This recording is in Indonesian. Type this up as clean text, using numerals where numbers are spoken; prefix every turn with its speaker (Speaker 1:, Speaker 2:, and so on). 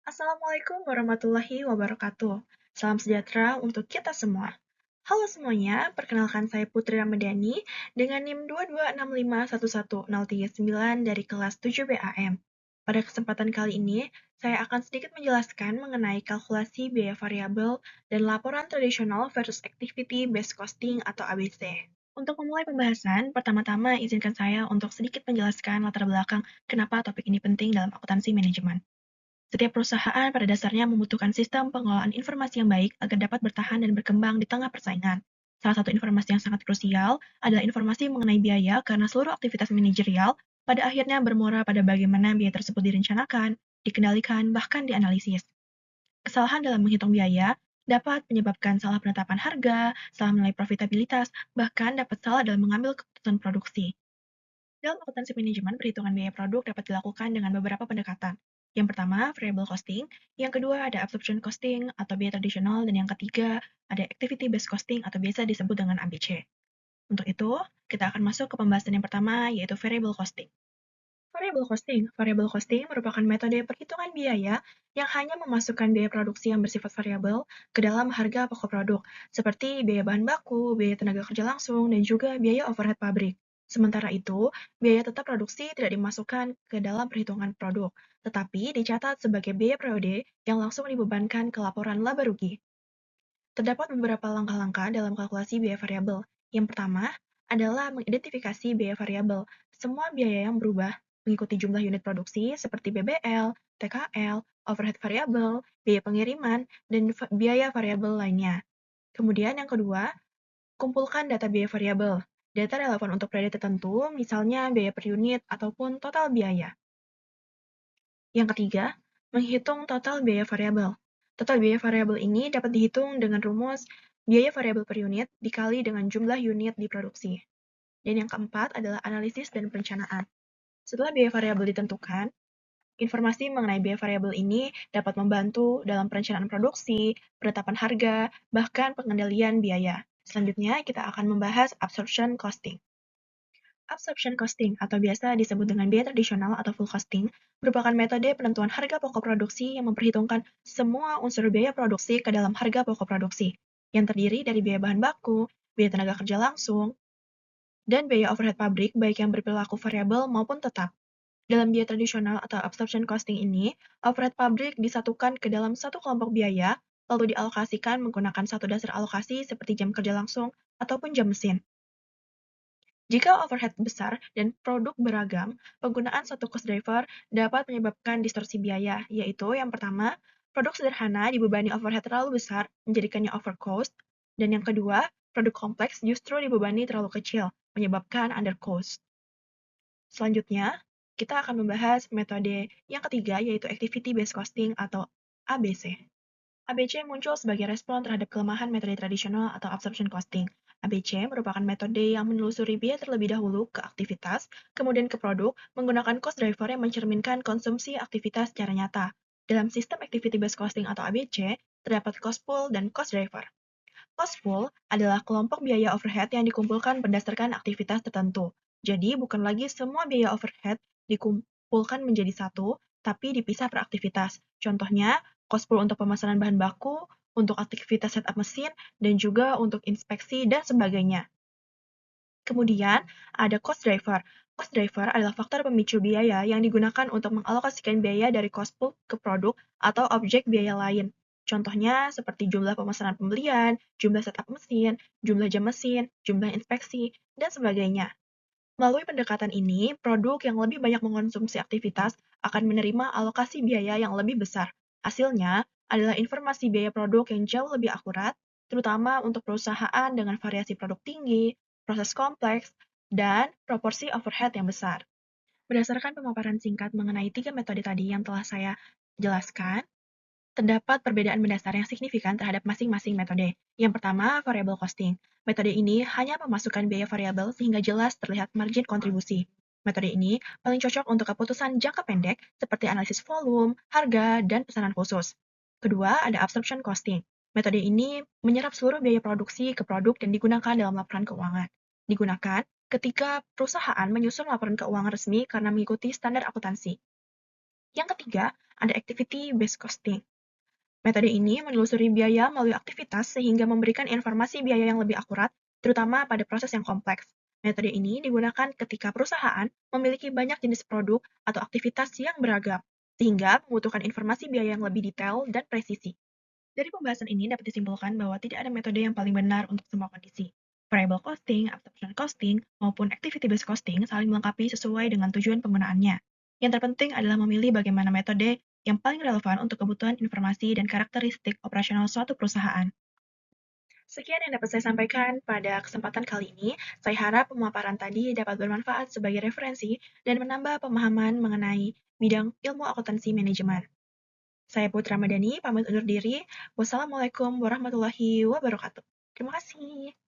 Speaker 1: Assalamualaikum warahmatullahi wabarakatuh. Salam sejahtera untuk kita semua. Halo semuanya, perkenalkan saya Putri Ramadhani dengan NIM 226511039 dari kelas 7 BAM. Pada kesempatan kali ini, saya akan sedikit menjelaskan mengenai kalkulasi biaya variabel dan laporan tradisional versus activity based costing atau ABC. Untuk memulai pembahasan, pertama-tama izinkan saya untuk sedikit menjelaskan latar belakang kenapa topik ini penting dalam akuntansi manajemen. Setiap perusahaan pada dasarnya membutuhkan sistem pengelolaan informasi yang baik agar dapat bertahan dan berkembang di tengah persaingan. Salah satu informasi yang sangat krusial adalah informasi mengenai biaya karena seluruh aktivitas manajerial pada akhirnya bermuara pada bagaimana biaya tersebut direncanakan, dikendalikan, bahkan dianalisis. Kesalahan dalam menghitung biaya dapat menyebabkan salah penetapan harga, salah menilai profitabilitas, bahkan dapat salah dalam mengambil keputusan produksi. Dalam akuntansi manajemen, perhitungan biaya produk dapat dilakukan dengan beberapa pendekatan. Yang pertama, variable costing. Yang kedua, ada absorption costing atau biaya tradisional. Dan yang ketiga, ada activity based costing atau biasa disebut dengan ABC. Untuk itu, kita akan masuk ke pembahasan yang pertama, yaitu variable costing. Variable costing. Variable costing merupakan metode perhitungan biaya yang hanya memasukkan biaya produksi yang bersifat variabel ke dalam harga pokok produk, seperti biaya bahan baku, biaya tenaga kerja langsung, dan juga biaya overhead pabrik. Sementara itu, biaya tetap produksi tidak dimasukkan ke dalam perhitungan produk, tetapi dicatat sebagai biaya periode yang langsung dibebankan ke laporan laba rugi. Terdapat beberapa langkah-langkah dalam kalkulasi biaya variabel. Yang pertama adalah mengidentifikasi biaya variabel. Semua biaya yang berubah mengikuti jumlah unit produksi seperti BBL, TKL, overhead variabel, biaya pengiriman, dan biaya variabel lainnya. Kemudian yang kedua, kumpulkan data biaya variabel. Data relevan untuk periode tertentu, misalnya biaya per unit ataupun total biaya. Yang ketiga, menghitung total biaya variabel. Total biaya variabel ini dapat dihitung dengan rumus biaya variabel per unit dikali dengan jumlah unit diproduksi. Dan yang keempat adalah analisis dan perencanaan. Setelah biaya variabel ditentukan, informasi mengenai biaya variabel ini dapat membantu dalam perencanaan produksi, penetapan harga, bahkan pengendalian biaya. Selanjutnya, kita akan membahas absorption costing. Absorption costing, atau biasa disebut dengan biaya tradisional atau full costing, merupakan metode penentuan harga pokok produksi yang memperhitungkan semua unsur biaya produksi ke dalam harga pokok produksi, yang terdiri dari biaya bahan baku, biaya tenaga kerja langsung, dan biaya overhead pabrik baik yang berperilaku variabel maupun tetap. Dalam biaya tradisional atau absorption costing ini, overhead pabrik disatukan ke dalam satu kelompok biaya, lalu dialokasikan menggunakan satu dasar alokasi seperti jam kerja langsung ataupun jam mesin. Jika overhead besar dan produk beragam, penggunaan satu cost driver dapat menyebabkan distorsi biaya, yaitu yang pertama, produk sederhana dibebani overhead terlalu besar, menjadikannya overcost, dan yang kedua, produk kompleks justru dibebani terlalu kecil, menyebabkan undercost. Selanjutnya, kita akan membahas metode yang ketiga, yaitu Activity Based Costing atau ABC. ABC muncul sebagai respon terhadap kelemahan metode tradisional atau absorption costing. ABC merupakan metode yang menelusuri biaya terlebih dahulu ke aktivitas, kemudian ke produk, menggunakan cost driver yang mencerminkan konsumsi aktivitas secara nyata. Dalam sistem activity based costing atau ABC, terdapat cost pool dan cost driver. Cost pool adalah kelompok biaya overhead yang dikumpulkan berdasarkan aktivitas tertentu. Jadi, bukan lagi semua biaya overhead dikumpulkan menjadi satu, tapi dipisah per aktivitas. Contohnya, cost pool untuk pemesanan bahan baku, untuk aktivitas setup mesin, dan juga untuk inspeksi dan sebagainya. Kemudian, ada cost driver. Cost driver adalah faktor pemicu biaya yang digunakan untuk mengalokasikan biaya dari cost pool ke produk atau objek biaya lain. Contohnya seperti jumlah pemesanan pembelian, jumlah setup mesin, jumlah jam mesin, jumlah inspeksi, dan sebagainya. Melalui pendekatan ini, produk yang lebih banyak mengonsumsi aktivitas akan menerima alokasi biaya yang lebih besar. Hasilnya adalah informasi biaya produk yang jauh lebih akurat, terutama untuk perusahaan dengan variasi produk tinggi, proses kompleks, dan proporsi overhead yang besar. Berdasarkan pemaparan singkat mengenai tiga metode tadi yang telah saya jelaskan, terdapat perbedaan mendasar yang signifikan terhadap masing-masing metode. Yang pertama, variable costing. Metode ini hanya memasukkan biaya variabel sehingga jelas terlihat margin kontribusi. Metode ini paling cocok untuk keputusan jangka pendek seperti analisis volume, harga, dan pesanan khusus. Kedua, ada absorption costing. Metode ini menyerap seluruh biaya produksi ke produk dan digunakan dalam laporan keuangan. Digunakan ketika perusahaan menyusun laporan keuangan resmi karena mengikuti standar akuntansi. Yang ketiga, ada activity-based costing. Metode ini menelusuri biaya melalui aktivitas sehingga memberikan informasi biaya yang lebih akurat, terutama pada proses yang kompleks. Metode ini digunakan ketika perusahaan memiliki banyak jenis produk atau aktivitas yang beragam, sehingga membutuhkan informasi biaya yang lebih detail dan presisi. Dari pembahasan ini dapat disimpulkan bahwa tidak ada metode yang paling benar untuk semua kondisi. Variable costing, absorption costing, maupun activity-based costing saling melengkapi sesuai dengan tujuan penggunaannya. Yang terpenting adalah memilih bagaimana metode yang paling relevan untuk kebutuhan informasi dan karakteristik operasional suatu perusahaan. Sekian yang dapat saya sampaikan pada kesempatan kali ini. Saya harap pemaparan tadi dapat bermanfaat sebagai referensi dan menambah pemahaman mengenai bidang ilmu akuntansi manajemen. Saya Putra Madani, pamit undur diri. Wassalamualaikum warahmatullahi wabarakatuh. Terima kasih.